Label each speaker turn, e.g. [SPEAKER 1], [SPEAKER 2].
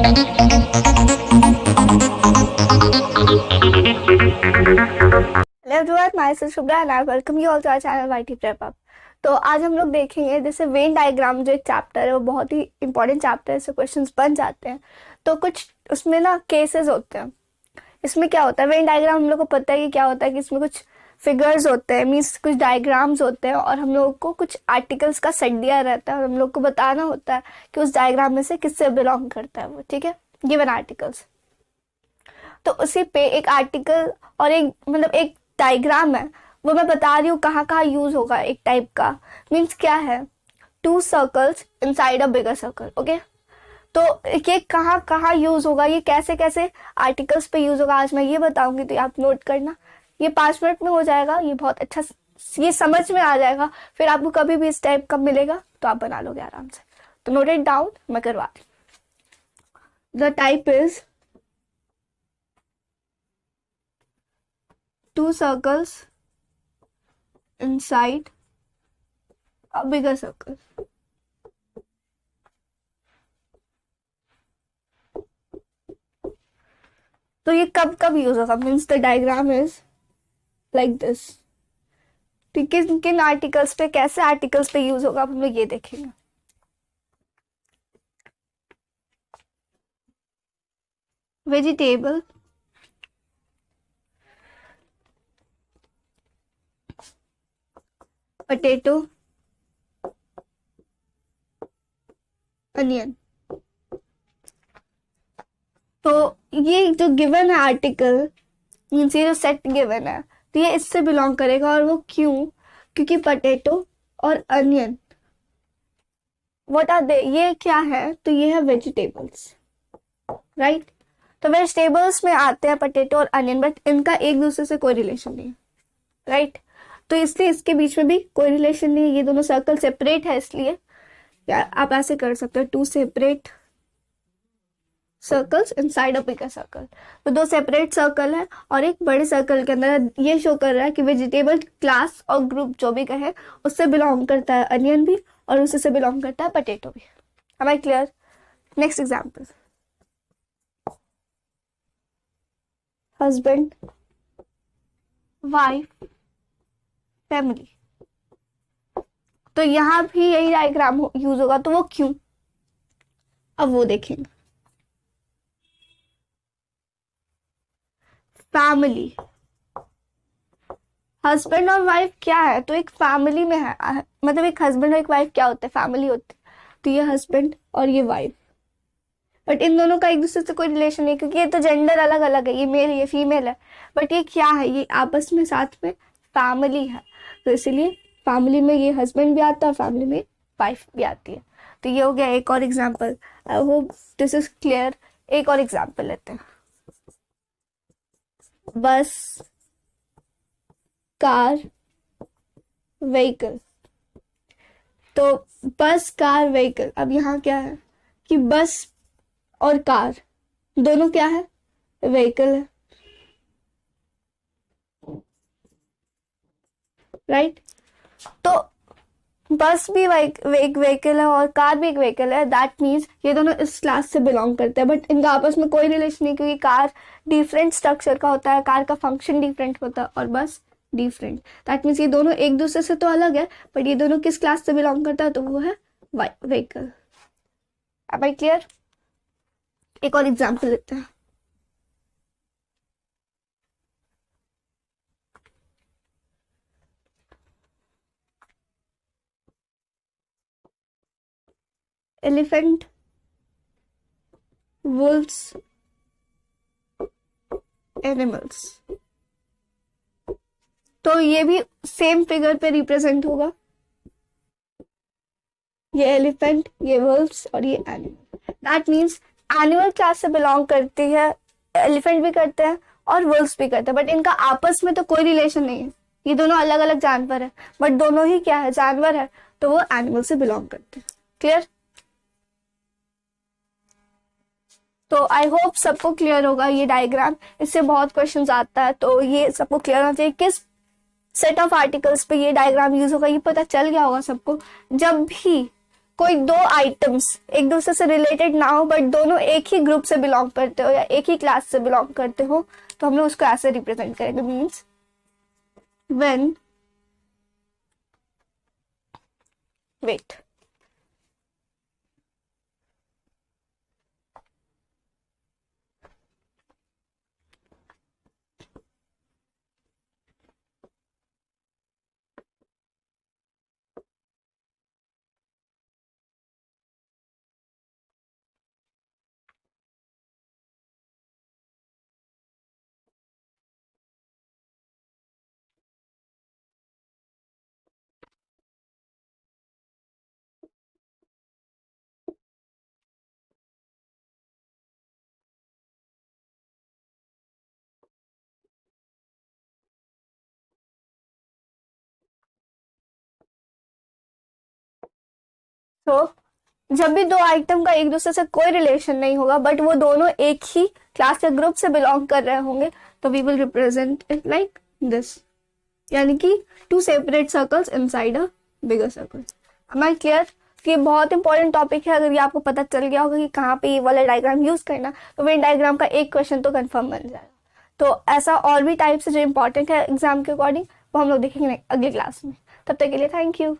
[SPEAKER 1] Hello everyone, myself Shubhra and I welcome you all to our channel YT prep up. तो आज हम लोग देखेंगे जैसे वेन डायग्राम जो एक चैप्टर है वो बहुत ही इंपॉर्टेंट चैप्टर है, इससे क्वेश्चंस बन जाते हैं। तो कुछ उसमें ना केसेस होते हैं। इसमें क्या होता है, वेन डायग्राम हम लोग को पता है कि क्या होता है कि इसमें कुछ फिगर्स होते हैं, मीन्स कुछ डायग्राम्स होते हैं और हम लोग को कुछ आर्टिकल्स का सेट दिया रहता है और हम लोग को बताना होता है कि उस डायग्राम में से किससे बिलोंग करता है वो। ठीक है, गिवन आर्टिकल्स। तो उसी पे एक आर्टिकल और एक मतलब एक डायग्राम है, वो मैं बता रही हूँ कहाँ कहाँ यूज होगा एक टाइप का। मीन्स क्या है, 2 circles inside a bigger circle. Okay, तो ये कहाँ कहाँ यूज होगा, ये कैसे कैसे आर्टिकल्स पे यूज होगा, आज मैं ये बताऊंगी। तो आप नोट करना, ये 5 मिनट में हो जाएगा, ये बहुत अच्छा, ये समझ में आ जाएगा। फिर आपको कभी भी इस टाइप का मिलेगा तो आप बना लोगे आराम से। तो नोट इट डाउन, मैं करवा दी। The type is 2 circles inside a bigger circle. तो ये कब कब यूज होगा, means the diagram is like this. तो किन किन आर्टिकल्स पे, कैसे आर्टिकल्स पे यूज होगा, अब हम लोग ये देखेंगे। Vegetable, potato, onion. तो ये जो गिवन है आर्टिकल, मीन्स ये जो सेट गिवन है, तो ये इससे बिलोंग करेगा। और वो क्यों? क्योंकि पोटैटो और अनियन, व्हाट आर दे, ये क्या है, तो ये है वेजिटेबल्स, राइट। तो वेजिटेबल्स में आते हैं पोटैटो और अनियन, बट इनका एक दूसरे से कोई रिलेशन नहीं है, राइट। तो इसलिए इसके बीच में भी कोई रिलेशन नहीं है, ये दोनों सर्कल सेपरेट है। इसलिए या आप ऐसे कर सकते हो, 2 separate circles inside a bigger circle. तो 2 सेपरेट सर्कल है और एक बड़े सर्कल के अंदर। ये शो कर रहा है कि वेजिटेबल क्लास और ग्रुप जो भी कहे उससे बिलोंग करता है अनियन भी, और उसी से बिलोंग करता है पोटैटो भी। Am I clear? Next example, husband, wife, family. तो यहां भी यही डायग्राम यूज होगा। तो वो क्यों, अब वो देखेंगे। फैमिली, हस्बैंड और वाइफ क्या है, तो एक फैमिली में है, मतलब एक हस्बैंड और एक वाइफ क्या होते हैं, फैमिली होते हैं। तो ये हस्बैंड और ये वाइफ, बट इन दोनों का एक दूसरे से कोई रिलेशन नहीं, क्योंकि ये तो जेंडर अलग अलग है, ये मेल ये फीमेल है। बट ये क्या है, ये आपस में साथ में फैमिली है। तो इसीलिए फैमिली में ये हस्बैंड भी आता है, फैमिली में वाइफ भी आती है। तो ये हो गया एक और example. I hope this is clear. एक और एग्जाम्पल लेते हैं, बस, कार, व्हीकल। तो बस, कार, व्हीकल। अब यहाँ क्या है कि बस और कार दोनों क्या है, व्हीकल है, राइट। तो बस भी एक व्हीकल है और कार भी एक व्हीकल है। दैट मीन्स ये दोनों इस क्लास से बिलोंग करते हैं, बट इनका आपस में कोई रिलेशन नहीं, क्योंकि कार डिफरेंट स्ट्रक्चर का होता है, कार का फंक्शन डिफरेंट होता है, और बस डिफरेंट। दैट मीन्स ये दोनों एक दूसरे से तो अलग है, बट ये दोनों किस क्लास से बिलोंग करता है, तो वो है व्हीकल। अब आई क्लियर? एक और एग्जाम्पल लेते हैं, एलिफेंट, वुल्व्स, एनिमल्स। तो ये भी सेम फिगर पे रिप्रेजेंट होगा, ये एलिफेंट, ये वुल्व्स और ये animal. That means animal class से बिलोंग करती है, एलिफेंट भी करते हैं और वुल्व्स भी करते हैं, बट इनका आपस में तो कोई रिलेशन नहीं है, ये दोनों अलग अलग जानवर है, बट दोनों ही क्या है, जानवर है, तो वो एनिमल से बिलोंग करते हैं। क्लियर? तो आई होप सबको क्लियर होगा ये डायग्राम, इससे बहुत क्वेश्चंस आता है, तो ये सबको क्लियर होना चाहिए किस सेट ऑफ आर्टिकल्स पे ये डायग्राम यूज होगा, ये पता चल गया होगा सबको। जब भी कोई दो आइटम्स एक दूसरे से रिलेटेड ना हो बट दोनों एक ही ग्रुप से बिलोंग करते हो या एक ही क्लास से बिलोंग करते हो, तो हम लोग उसको ऐसे रिप्रेजेंट करेंगे। मीन्स व्हेन, वेट, तो जब भी दो आइटम का एक दूसरे से कोई रिलेशन नहीं होगा बट वो दोनों एक ही क्लास या ग्रुप से बिलोंग कर रहे होंगे, तो we will represent it like this, यानी कि two separate circles inside a bigger circle. Am I clear? ये बहुत इंपॉर्टेंट टॉपिक है। अगर ये आपको पता चल गया होगा कि कहाँ पे ये वाला डायग्राम यूज करना, तो वेन डायग्राम का एक क्वेश्चन तो कंफर्म बन जाएगा। तो ऐसा और भी टाइप्स है जो इंपॉर्टेंट है एग्जाम के अकॉर्डिंग, वो हम लोग देखेंगे अगली क्लास में। तब तक के लिए थैंक यू।